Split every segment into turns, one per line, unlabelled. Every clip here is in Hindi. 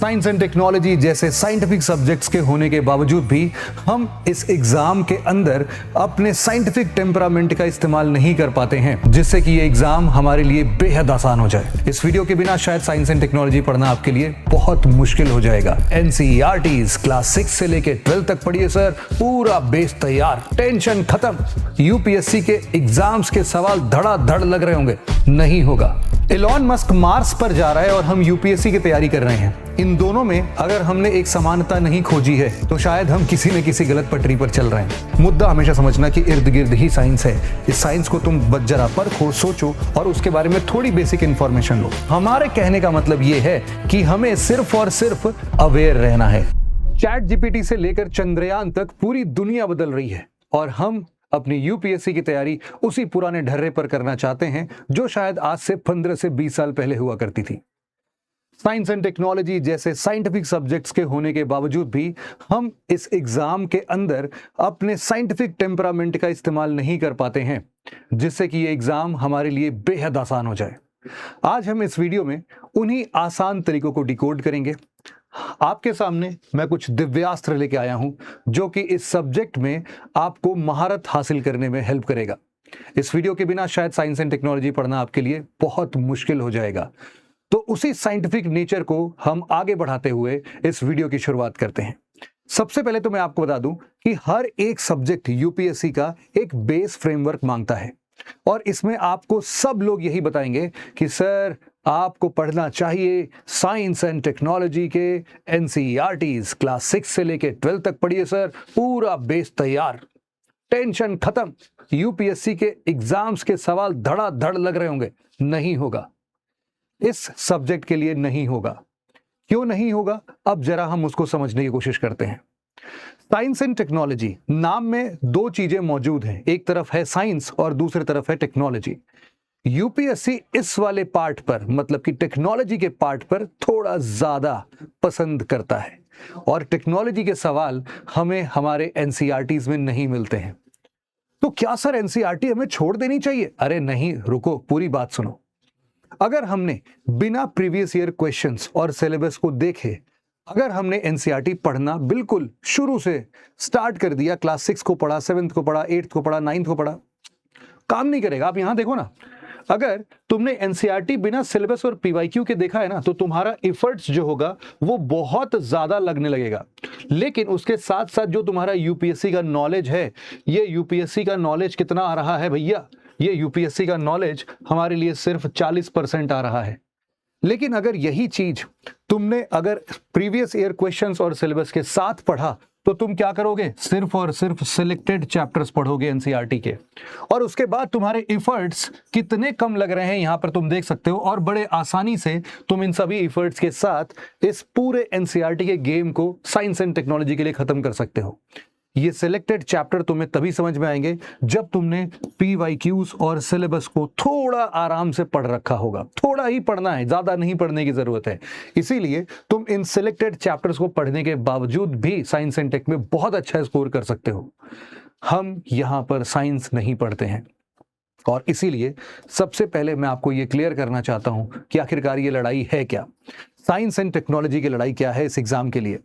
साइंस एंड टेक्नोलॉजी जैसे साइंटिफिक सब्जेक्ट्स के होने के बावजूद भी हम इस एग्जाम के अंदर अपने साइंटिफिक टेम्परामेंट का इस्तेमाल नहीं कर पाते हैं, जिससे कि ये एग्जाम हमारे लिए बेहद आसान हो जाए। इस वीडियो के बिना शायद साइंस एंड टेक्नोलॉजी पढ़ना आपके लिए बहुत मुश्किल हो जाएगा। एनसीईआरटीज क्लास 6 से लेके 12 तक पढ़िए सर, पूरा बेस तैयार, टेंशन खत्म। यूपीएससी के एग्जाम्स के सवाल धड़ाधड़ लग रहे होंगे, नहीं होगा। एलॉन मस्क मार्स पर जा रहा है और हम यूपीएससी की तैयारी कर रहे हैं। इन दोनों में अगर हमने एक समानता नहीं खोजी है तो शायद हम किसी न किसी गलत पटरी पर चल रहे हैं। मुद्दा हमेशा समझना कि इर्द गिर्द ही साइंस है। इस साइंस को तुम जरा परखो, सोचो और उसके बारे में थोड़ी बेसिक इंफॉर्मेशन लो। हमारे कहने का मतलब ये है कि हमें सिर्फ और सिर्फ अवेयर रहना है। चैट जीपीटी से लेकर चंद्रयान तक पूरी दुनिया बदल रही है और हम अपनी यूपीएससी की तैयारी उसी पुराने ढर्रे पर करना चाहते हैं जो शायद आज से 15 से 20 साल पहले हुआ करती थी। साइंस एंड टेक्नोलॉजी जैसे साइंटिफिक सब्जेक्ट्स के होने के बावजूद भी हम इस एग्जाम के अंदर अपने साइंटिफिक टेम्परामेंट का इस्तेमाल नहीं कर पाते हैं, जिससे कि ये एग्जाम हमारे लिए बेहद आसान हो जाए। आज हम इस वीडियो में उन्हीं आसान तरीकों को डिकोड करेंगे। आपके सामने मैं कुछ दिव्यास्त्र लेके आया हूं जो कि इस सब्जेक्ट में आपको महारत हासिल करने में हेल्प करेगा। इस वीडियो के बिना शायद साइंस एंड टेक्नोलॉजी पढ़ना आपके लिए बहुत मुश्किल हो जाएगा। तो उसी साइंटिफिक नेचर को हम आगे बढ़ाते हुए इस वीडियो की शुरुआत करते हैं। सबसे पहले तो मैं आपको बता दूं कि हर एक सब्जेक्ट यूपीएससी का एक बेस फ्रेमवर्क मांगता है और इसमें आपको सब लोग यही बताएंगे कि सर आपको पढ़ना चाहिए साइंस एंड टेक्नोलॉजी के एनसीईआरटीज क्लास 6 से लेके 12 तक पढ़िए सर, पूरा बेस तैयार, टेंशन खत्म। यूपीएससी के एग्जाम्स के सवाल धड़ाधड़ लग रहे होंगे, नहीं होगा। इस सब्जेक्ट के लिए नहीं होगा। क्यों नहीं होगा, अब जरा हम उसको समझने की कोशिश करते हैं। साइंस एंड टेक्नोलॉजी नाम में दो चीजें मौजूद हैं, एक तरफ है साइंस और दूसरी तरफ है टेक्नोलॉजी। यूपीएससी इस वाले पार्ट पर, मतलब कि टेक्नोलॉजी के पार्ट पर थोड़ा ज्यादा पसंद करता है और टेक्नोलॉजी के सवाल हमें हमारे एनसीईआरटीज में नहीं मिलते हैं। तो क्या सर एनसीईआरटी हमें छोड़ देनी चाहिए? अरे नहीं, रुको, पूरी बात सुनो। अगर हमने बिना प्रीवियस ईयर क्वेश्चंस और सिलेबस को देखे, अगर हमने एनसीईआरटी पढ़ना बिल्कुल शुरू से स्टार्ट कर दिया, क्लास 6 को पढ़ा, 7th को पढ़ा, 8th को पढ़ा, 9th को पढ़ा, काम नहीं करेगा। आप यहां देखो ना, अगर तुमने एनसीईआरटी बिना सिलेबस और पीवाईक्यू के देखा है ना, तो तुम्हारा एफर्ट्स जो होगा वो बहुत ज्यादा लगने लगेगा। लेकिन उसके साथ साथ जो तुम्हारा यूपीएससी का नॉलेज है, ये यूपीएससी का नॉलेज कितना आ रहा है भैया? ये यूपीएससी का नॉलेज हमारे लिए सिर्फ 40% आ रहा है। लेकिन अगर यही चीज तुमने अगर प्रीवियस ईयर क्वेश्चंस और सिलेबस के साथ पढ़ा तो तुम क्या करोगे? सिर्फ और सिर्फ सिलेक्टेड चैप्टर्स पढ़ोगे एनसीईआरटी के, और उसके बाद तुम्हारे एफर्ट्स कितने कम लग रहे हैं यहां पर तुम देख सकते हो, और बड़े आसानी से तुम इन सभी एफर्ट्स के साथ इस पूरे एनसीईआरटी के गेम को साइंस एंड टेक्नोलॉजी के लिए खत्म कर सकते हो। ये सिलेक्टेड चैप्टर तुम्हें तभी समझ में आएंगे जब तुमने पीवाईक्यूज और सिलेबस को थोड़ा आराम से पढ़ रखा होगा। थोड़ा ही पढ़ना है, ज्यादा नहीं पढ़ने की जरूरत है। इसीलिए तुम इन सिलेक्टेड चैप्टर्स को पढ़ने के बावजूद भी साइंस एंड टेक में बहुत अच्छा स्कोर कर सकते हो। हम यहां पर साइंस नहीं पढ़ते हैं और इसीलिए सबसे पहले मैं आपको ये क्लियर करना चाहता हूं कि आखिरकार ये लड़ाई है क्या। साइंस एंड टेक्नोलॉजी की लड़ाई क्या है इस एग्जाम के लिए।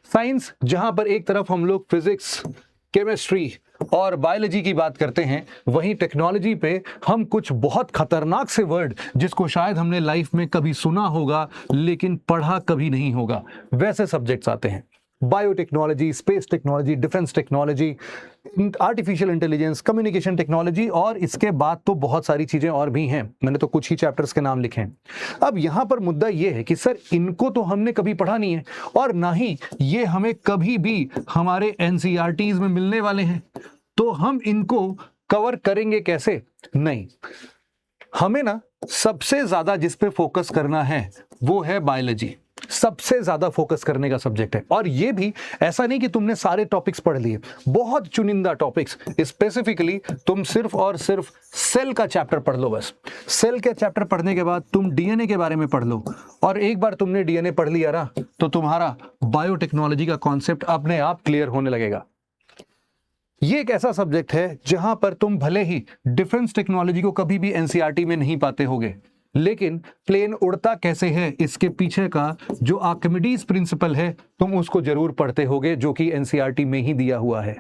साइंस जहां पर एक तरफ हम लोग फिजिक्स, केमिस्ट्री और बायोलॉजी की बात करते हैं, वहीं टेक्नोलॉजी पे हम कुछ बहुत खतरनाक से वर्ड जिसको शायद हमने लाइफ में कभी सुना होगा लेकिन पढ़ा कभी नहीं होगा, वैसे सब्जेक्ट्स आते हैं। Biotechnology, space technology, defence technology, artificial intelligence, communication technology, और इसके बाद तो बहुत सारी चीजें और भी हैं। मैंने तो कुछ ही चैप्टर्स के नाम लिखे हैं। अब यहां पर मुद्दा यह है कि सर इनको तो हमने कभी पढ़ा नहीं है और ना ही ये हमें कभी भी हमारे एनसीईआरटीज में मिलने वाले हैं, तो हम इनको कवर करेंगे कैसे? नहीं, हमें ना सबसे ज्यादा जिस पे फोकस करना है वो है बायोलॉजी। सबसे ज्यादा फोकस करने का सब्जेक्ट है, और ये भी ऐसा नहीं कि तुमने सारे टॉपिक्स पढ़ लिए, बहुत चुनिंदा टॉपिक्स। स्पेसिफिकली तुम सिर्फ और सिर्फ सेल का चैप्टर पढ़ लो बस। सेल के चैप्टर पढ़ने के बाद तुम डीएनए के बारे में पढ़ लो, और एक बार तुमने डीएनए पढ़ लिया ना, तो तुम्हारा बायोटेक्नोलॉजी का कॉन्सेप्ट अपने आप क्लियर होने लगेगा। ये एक ऐसा सब्जेक्ट है जहां पर तुम भले ही डिफेंस टेक्नोलॉजी को कभी भी एनसीईआरटी में नहीं पाते होगे, लेकिन प्लेन उड़ता कैसे है इसके पीछे का जो आर्किमिडीज प्रिंसिपल है तुम उसको जरूर पढ़ते होगे, जो कि एनसीईआरटी में ही दिया हुआ है।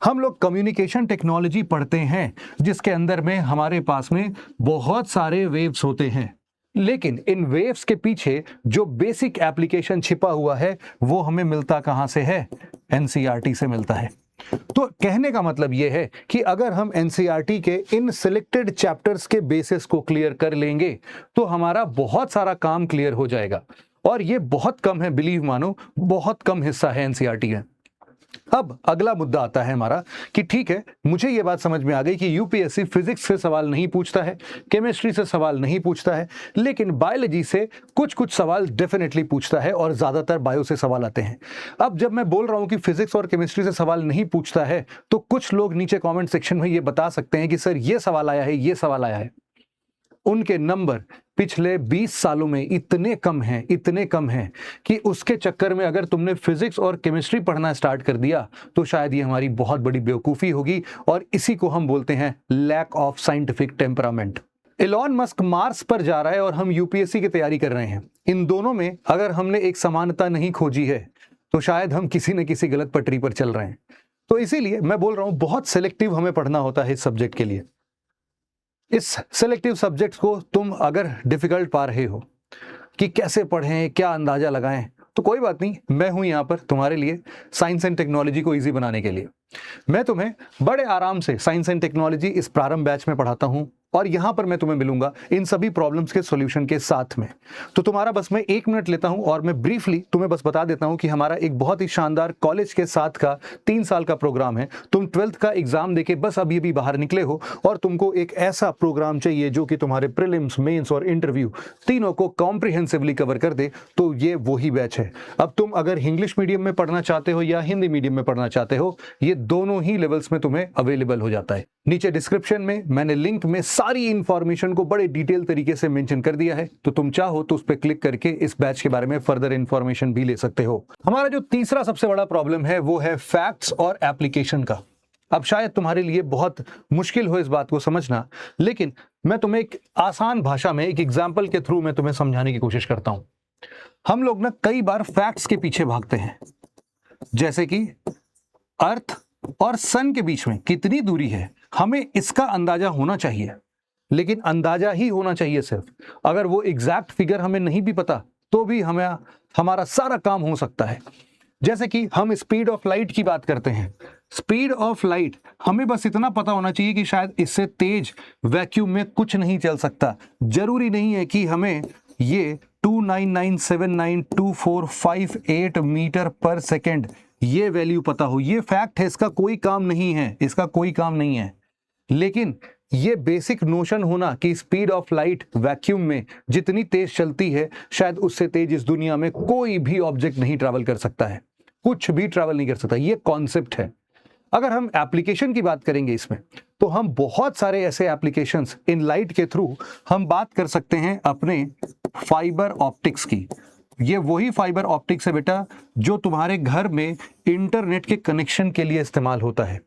हम लोग कम्युनिकेशन टेक्नोलॉजी पढ़ते हैं जिसके अंदर में हमारे पास में बहुत सारे वेव्स होते हैं, लेकिन इन वेव्स के पीछे जो बेसिक एप्लीकेशन छिपा हुआ है वो हमें मिलता कहां से है? एनसीईआरटी से मिलता है। तो कहने का मतलब यह है कि अगर हम एनसीईआरटी के इन सिलेक्टेड चैप्टर्स के बेसिस को क्लियर कर लेंगे तो हमारा बहुत सारा काम क्लियर हो जाएगा, और ये बहुत कम है, बिलीव मानो, बहुत कम हिस्सा है एनसीईआरटी का। अब अगला मुद्दा आता है हमारा कि ठीक है, मुझे ये बात समझ में आ गई कि यूपीएससी फिजिक्स से सवाल नहीं पूछता है, केमिस्ट्री से सवाल नहीं पूछता है, लेकिन बायोलॉजी से कुछ कुछ सवाल डेफिनेटली पूछता है और ज्यादातर बायो से सवाल आते हैं। अब जब मैं बोल रहा हूं कि फिजिक्स और केमिस्ट्री से सवाल नहीं पूछता है, तो कुछ लोग नीचे कॉमेंट सेक्शन में ये बता सकते हैं कि सर ये सवाल आया है, ये सवाल आया है। उनके नंबर पिछले 20 सालों में इतने कम हैं कि उसके चक्कर में अगर तुमने फिजिक्स और केमिस्ट्री पढ़ना स्टार्ट कर दिया तो शायद ये हमारी बहुत बड़ी बेवकूफ़ी होगी, और इसी को हम बोलते हैं lack of scientific temperament. Elon Musk Mars पर जा रहा है और हम यूपीएससी की तैयारी कर रहे हैं। इन दोनों में अगर हमने एक समानता नहीं खोजी है तो शायद हम किसी न किसी गलत पटरी पर चल रहे हैं। तो इसीलिए मैं बोल रहा हूं बहुत सिलेक्टिव हमें पढ़ना होता है इस सब्जेक्ट के लिए। इस सेलेक्टिव सब्जेक्ट्स को तुम अगर डिफिकल्ट पा रहे हो कि कैसे पढ़ें, क्या अंदाजा लगाएं, तो कोई बात नहीं, मैं हूं यहां पर तुम्हारे लिए साइंस एंड टेक्नोलॉजी को इजी बनाने के लिए। मैं तुम्हें बड़े आराम से साइंस एंड टेक्नोलॉजी इस प्रारंभ बैच में पढ़ाता हूं, और यहां पर मैं तुम्हें मिलूंगा इन सभी प्रॉब्लम्स के सॉल्यूशन के साथ में। तो तुम्हारा बस मैं 1 मिनट लेता हूं और मैं ब्रीफली तुम्हें बस बता देता हूं कि हमारा एक बहुत ही शानदार कॉलेज के साथ का 3 साल का प्रोग्राम है। तुम 12th का एग्जाम देके बस अभी बाहर निकले हो और तुमको एक ऐसा प्रोग्राम चाहिए जो कि तुम्हारे प्रीलिम्स, मेंस और इंटरव्यू तीनों को कॉम्प्रिहेंसिवली कवर कर दे, तो ये वही बैच है। अब तुम अगर इंग्लिश मीडियम में पढ़ना चाहते हो या हिंदी मीडियम में पढ़ना चाहते हो, ये दोनों ही लेवल्स में तुम्हें अवेलेबल हो जाता है। नीचे डिस्क्रिप्शन में मैंने लिंक में सारी इंफॉर्मेशन को बड़े डिटेल तरीके से मेंशन कर दिया है, तो तुम चाहो तो उस पर क्लिक करके इस बैच के बारे में फर्दर इंफॉर्मेशन भी ले सकते हो। हमारा जो तीसरा सबसे बड़ा प्रॉब्लम है वो है फैक्ट्स और एप्लीकेशन का। अब शायद तुम्हारे लिए बहुत मुश्किल हो इस बात को समझना, लेकिन मैं तुम्हें एक आसान भाषा में एक एग्जाम्पल के थ्रू मैं तुम्हें समझाने की कोशिश करता हूं। हम लोग ना कई बार फैक्ट्स के पीछे भागते हैं, जैसे कि अर्थ और सन के बीच में कितनी दूरी है, हमें इसका अंदाजा होना चाहिए, लेकिन अंदाजा ही होना चाहिए सिर्फ। अगर वो एग्जैक्ट फिगर हमें नहीं भी पता तो भी हमारा सारा काम हो सकता है। जैसे कि हम स्पीड ऑफ लाइट की बात करते हैं। स्पीड ऑफ लाइट हमें बस इतना पता होना चाहिए कि शायद इससे तेज वैक्यूम में कुछ नहीं चल सकता। जरूरी नहीं है कि हमें ये 299792458 मीटर पर सेकेंड ये वैल्यू पता हो। ये फैक्ट है, इसका कोई काम नहीं है, लेकिन ये बेसिक नोशन होना कि स्पीड ऑफ लाइट वैक्यूम में जितनी तेज चलती है, शायद उससे तेज इस दुनिया में कोई भी ऑब्जेक्ट नहीं ट्रैवल कर सकता है, कुछ भी ट्रैवल नहीं कर सकता। ये कॉन्सेप्ट है। अगर हम एप्लीकेशन की बात करेंगे इसमें, तो हम बहुत सारे ऐसे एप्लीकेशंस इन लाइट के थ्रू हम बात कर सकते हैं अपने फाइबर ऑप्टिक्स की। ये वही फाइबर ऑप्टिक्स है बेटा जो तुम्हारे घर में इंटरनेट के कनेक्शन के लिए इस्तेमाल होता है।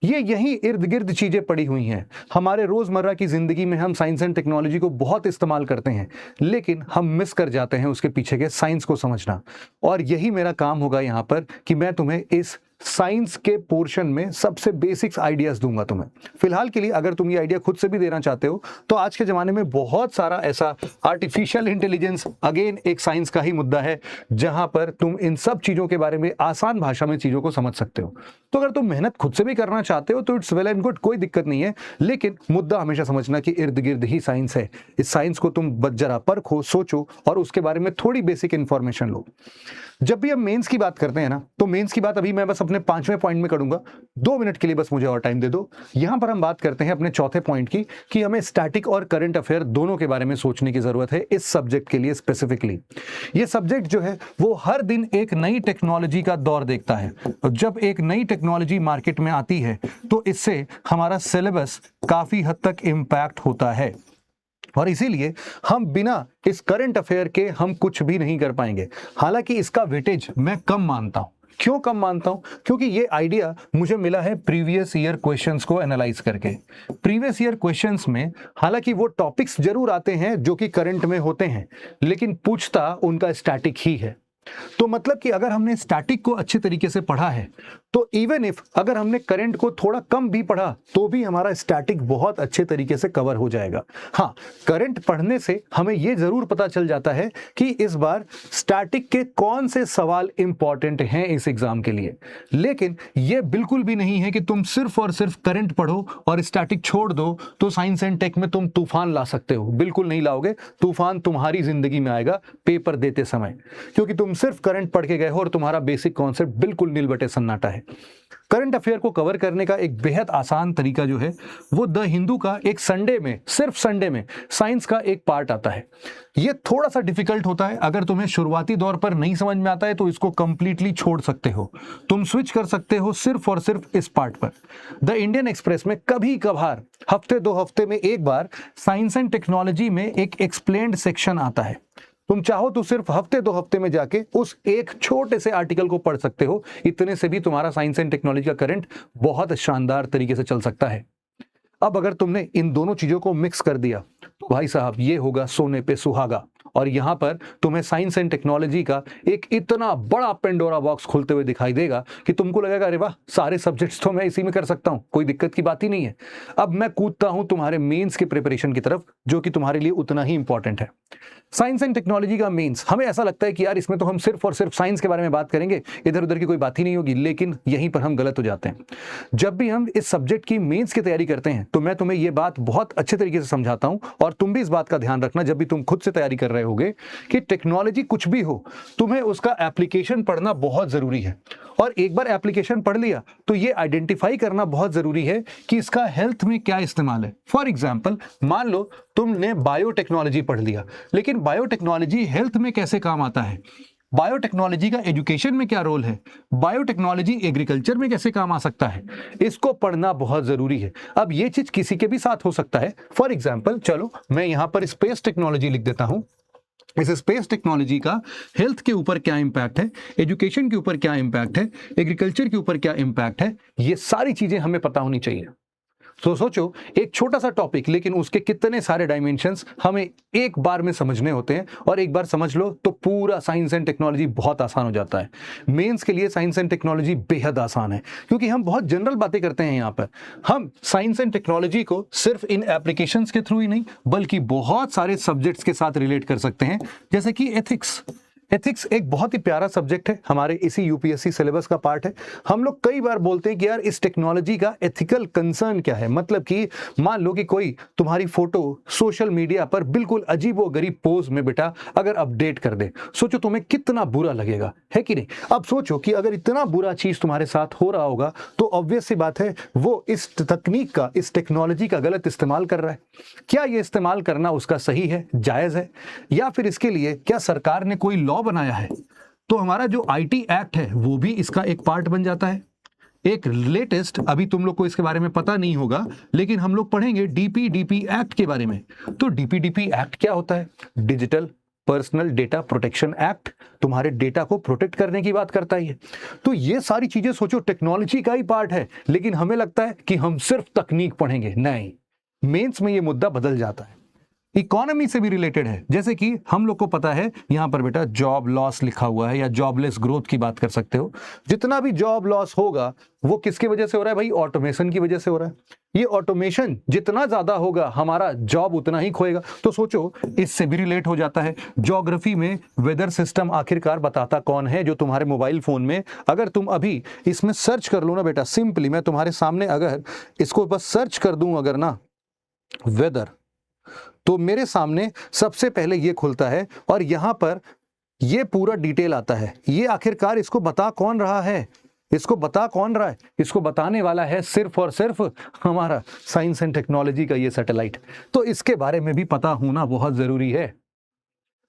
ये यही इर्द गिर्द चीजें पड़ी हुई हैं। हमारे रोजमर्रा की जिंदगी में हम साइंस एंड टेक्नोलॉजी को बहुत इस्तेमाल करते हैं, लेकिन हम मिस कर जाते हैं उसके पीछे के साइंस को समझना। और यही मेरा काम होगा यहाँ पर कि मैं तुम्हें इस साइंस के पोर्शन में सबसे बेसिक्स आइडियाज दूंगा तुम्हें। फिलहाल के लिए अगर तुम ये आइडिया खुद से भी देना चाहते हो, तो आज के जमाने में बहुत सारा ऐसा आर्टिफिशियल इंटेलिजेंस अगेन एक साइंस का ही मुद्दा है, जहां पर तुम इन सब चीजों के बारे में आसान भाषा में चीजों को समझ सकते हो। तो अगर तुम मेहनत खुद से भी करना चाहते हो तो इट्स वेल एंड गुड, कोई दिक्कत नहीं है, लेकिन मुद्दा हमेशा समझना कि इर्द गिर्द ही साइंस है। इस साइंस को तुम जरा परखो, सोचो और उसके बारे में थोड़ी बेसिक इंफॉर्मेशन लो। जब भी हम मेंस की बात करते हैं ना, तो मेंस की बात अभी मैं बस अपने 5वें पॉइंट में करूंगा। 2 मिनट के लिए बस मुझे और टाइम दे दो। यहां पर हम बात करते हैं अपने चौथे पॉइंट की कि हमें स्टैटिक और करंट अफेयर दोनों के बारे में सोचने की जरूरत है इस सब्जेक्ट के लिए स्पेसिफिकली। ये सब्जेक्ट जो है वो हर दिन एक नई टेक्नोलॉजी का दौर देखता है, और जब एक नई टेक्नोलॉजी मार्केट में आती है तो इससे हमारा सिलेबस काफी हद तक इम्पैक्ट होता है, और इसीलिए हम बिना इस करंट अफेयर के हम कुछ भी नहीं कर पाएंगे। हालांकि इसका वेटेज मैं कम मानता हूं, क्यों कम मानता हूं? क्योंकि ये आइडिया मुझे मिला है प्रीवियस ईयर क्वेश्चंस को एनालाइज करके। प्रीवियस ईयर क्वेश्चंस में हालांकि वो टॉपिक्स जरूर आते हैं जो कि करंट में होते हैं, लेकिन पूछता उनका स्टैटिक ही है। तो मतलब कि अगर हमने स्टैटिक को अच्छे तरीके से पढ़ा है तो इवन इफ अगर हमने करंट को थोड़ा कम भी पढ़ा तो भी हमारा स्टैटिक बहुत अच्छे तरीके से कवर हो जाएगा। हाँ, करंट पढ़ने से हमें यह जरूर पता चल जाता है कि इस बार स्टैटिक के कौन से सवाल इंपॉर्टेंट हैं इस एग्जाम के लिए, लेकिन यह बिल्कुल भी नहीं है कि तुम सिर्फ और सिर्फ करंट पढ़ो और स्टैटिक छोड़ दो तो साइंस एंड टेक में तुम तूफान ला सकते हो। बिल्कुल नहीं लाओगे, तूफान तुम्हारी जिंदगी में आएगा पेपर देते समय, क्योंकि तुम सिर्फ करंट पढ़ के गए हो और तुम्हारा बेसिक कॉन्सेप्ट बिल्कुल नील बटे सन्नाटा है। करंट अफेयर को कवर करने का एक बेहद आसान तरीका जो है वो द हिंदू का एक संडे में, सिर्फ संडे में साइंस का एक पार्ट आता है। ये थोड़ा सा डिफिकल्ट होता है, अगर तुम्हें शुरुआती दौर पर नहीं समझ में आता है तो इसको कंप्लीटली छोड़ सकते हो, तुम स्विच कर सकते हो सिर्फ और सिर्फ इस पार्ट पर। द इंडियन एक्सप्रेस में कभी कभार हफ्ते 2 हफ्ते में एक बार साइंस एंड टेक्नोलॉजी में एक एक्सप्लेन्ड सेक्शन आता है। तुम चाहो तो सिर्फ हफ्ते 2 हफ्ते में जाके उस एक छोटे से आर्टिकल को पढ़ सकते हो, इतने से भी तुम्हारा साइंस एंड टेक्नोलॉजी का करंट बहुत शानदार तरीके से चल सकता है। अब अगर तुमने इन दोनों चीजों को मिक्स कर दिया तो भाई साहब ये होगा सोने पे सुहागा, और यहां पर तुम्हें साइंस एंड टेक्नोलॉजी का एक इतना बड़ा पेंडोरा बॉक्स खुलते हुए दिखाई देगा कि तुमको लगेगा अरे वाह, सारे सब्जेक्ट्स तो मैं इसी में कर सकता हूं, कोई दिक्कत की बात ही नहीं है। अब मैं कूदता हूं तुम्हारे मेंस के प्रिपरेशन की तरफ, जो कि तुम्हारे लिए उतना ही इंपॉर्टेंट है। साइंस एंड टेक्नोलॉजी का मेंस, हमें ऐसा लगता है कि यार इसमें तो हम सिर्फ और सिर्फ साइंस के बारे में बात करेंगे, इधर उधर की कोई बात ही नहीं होगी, लेकिन यहीं पर हम गलत हो जाते हैं। जब भी हम इस सब्जेक्ट की मेंस की तैयारी करते हैं तो मैं तुम्हें यह बात बहुत अच्छे तरीके से समझाता हूं, और तुम भी इस बात का ध्यान रखना जब भी तुम खुद से तैयारी कर रहे होगे कि टेक्नोलॉजी कुछ भी हो, तुम्हें उसका एप्लीकेशन पढ़ना बहुत जरूरी है। और एक बार एप्लीकेशन पढ़ लिया तो ये आइडेंटिफाई करना बहुत जरूरी है कि इसका हेल्थ में क्या इस्तेमाल है। फॉर एग्जाम्पल, मान लो तुमने बायोटेक्नोलॉजी पढ़ लिया, लेकिन बायोटेक्नोलॉजी हेल्थ में कैसे काम आता है, बायोटेक्नोलॉजी का एजुकेशन में क्या रोल है, बायोटेक्नोलॉजी एग्रीकल्चर में कैसे काम आ सकता है, इसको पढ़ना बहुत जरूरी है। अब ये चीज किसी के भी साथ हो सकता है। फॉर एग्जाम्पल, चलो मैं यहां पर स्पेस टेक्नोलॉजी लिख देता हूं। इस स्पेस टेक्नोलॉजी का हेल्थ के ऊपर क्या इंपैक्ट है, एजुकेशन के ऊपर क्या इंपैक्ट है, एग्रीकल्चर के ऊपर क्या इंपैक्ट है, ये सारी चीजें हमें पता होनी चाहिए। तो सोचो, एक छोटा सा टॉपिक लेकिन उसके कितने सारे डायमेंशंस हमें एक बार में समझने होते हैं, और एक बार समझ लो तो पूरा साइंस एंड टेक्नोलॉजी बहुत आसान हो जाता है। मेंस के लिए साइंस एंड टेक्नोलॉजी बेहद आसान है, क्योंकि हम बहुत जनरल बातें करते हैं यहाँ पर। हम साइंस एंड टेक्नोलॉजी को सिर्फ इन एप्लीकेशंस के थ्रू ही नहीं, बल्कि बहुत सारे सब्जेक्ट्स के साथ रिलेट कर सकते हैं, जैसे कि एथिक्स। एथिक्स एक बहुत ही प्यारा सब्जेक्ट है, हमारे इसी यूपीएससी सिलेबस का पार्ट है। हम लोग कई बार बोलते हैं कि यार इस टेक्नोलॉजी का एथिकल कंसर्न क्या है, मतलब कि मान लो कि कोई तुम्हारी फोटो सोशल मीडिया पर बिल्कुल अजीबोगरीब पोज में बेटा अगर अपडेट कर दे, सोचो तुम्हें कितना बुरा लगेगा, है कि नहीं। अब सोचो कि अगर इतना बुरा चीज तुम्हारे साथ हो रहा होगा तो ऑब्वियस सी बात है वो इस तकनीक का, इस टेक्नोलॉजी का गलत इस्तेमाल कर रहा है। क्या ये इस्तेमाल करना उसका सही है, जायज है, या फिर इसके लिए क्या सरकार ने कोई लॉ बनाया है? तो हमारा जो आईटी एक्ट है वो भी इसका एक पार्ट बन जाता है। एक लेटेस्ट, अभी तुम लोग को इसके बारे में पता नहीं होगा, लेकिन हम लोग पढ़ेंगे डीपीडीपी एक्ट के बारे में। तो डीपीडीपी एक्ट क्या होता है? Digital personal data protection act, तुम्हारे डेटा को प्रोटेक्ट करने की बात करता है। तो ये सारी चीजें सोचो टेक्नोलॉजी का ही पार्ट है, लेकिन हमें लगता है कि हम सिर्फ तकनीक पढ़ेंगे। नहीं, मेंस में ये मुद्दा बदल जाता है, इकोनॉमी से भी रिलेटेड है। जैसे कि हम लोग को पता है यहां पर बेटा जॉब लॉस लिखा हुआ है, या जॉबलेस ग्रोथ की बात कर सकते हो। जितना भी जॉब लॉस होगा वो किसकी वजह से हो रहा है भाई? ऑटोमेशन की वजह से हो रहा है। ये ऑटोमेशन जितना ज्यादा होगा हमारा जॉब उतना ही खोएगा। तो सोचो इससे भी रिलेट हो जाता है। ज्योग्राफी में वेदर सिस्टम आखिरकार बताता कौन है? जो तुम्हारे मोबाइल फोन में, अगर तुम अभी इसमें सर्च कर लो ना बेटा, सिंपली मैं तुम्हारे सामने अगर इसको बस सर्च कर दूं अगर ना वेदर, तो मेरे सामने सबसे पहले ये खुलता है और यहां पर ये पूरा डिटेल आता है। ये आखिरकार इसको बता कौन रहा है? इसको बता कौन रहा है? इसको बताने वाला है सिर्फ और सिर्फ हमारा साइंस एंड टेक्नोलॉजी का ये सैटेलाइट। तो इसके बारे में भी पता होना बहुत जरूरी है।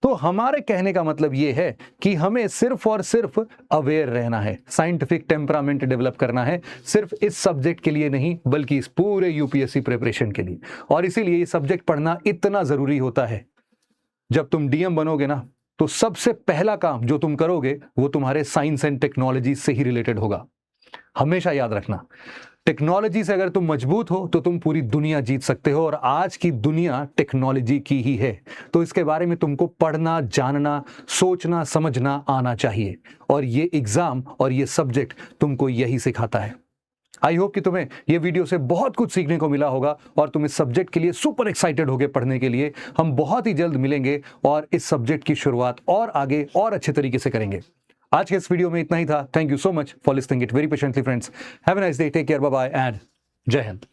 तो हमारे कहने का मतलब ये है कि हमें सिर्फ और सिर्फ अवेयर रहना है, साइंटिफिक टेम्परामेंट डेवलप करना है, सिर्फ इस सब्जेक्ट के लिए नहीं बल्कि इस पूरे यूपीएससी प्रिपरेशन के लिए। और इसीलिए ये सब्जेक्ट पढ़ना इतना जरूरी होता है। जब तुम डीएम बनोगे ना तो सबसे पहला काम जो तुम करोगे वो तुम्हारे साइंस एंड टेक्नोलॉजी से ही रिलेटेड होगा। हमेशा याद रखना, टेक्नोलॉजी से अगर तुम मजबूत हो तो तुम पूरी दुनिया जीत सकते हो, और आज की दुनिया टेक्नोलॉजी की ही है। तो इसके बारे में तुमको पढ़ना, जानना, सोचना, समझना आना चाहिए, और ये एग्जाम और ये सब्जेक्ट तुमको यही सिखाता है। आई होप कि तुम्हें ये वीडियो से बहुत कुछ सीखने को मिला होगा और तुम इस सब्जेक्ट के लिए सुपर एक्साइटेड होगे पढ़ने के लिए। हम बहुत ही जल्द मिलेंगे और इस सब्जेक्ट की शुरुआत और आगे और अच्छे तरीके से करेंगे। आज के इस वीडियो में इतना ही था। Thank you so much for listening it very patiently friends. Have a nice day, take care, bye bye and Jai Hind.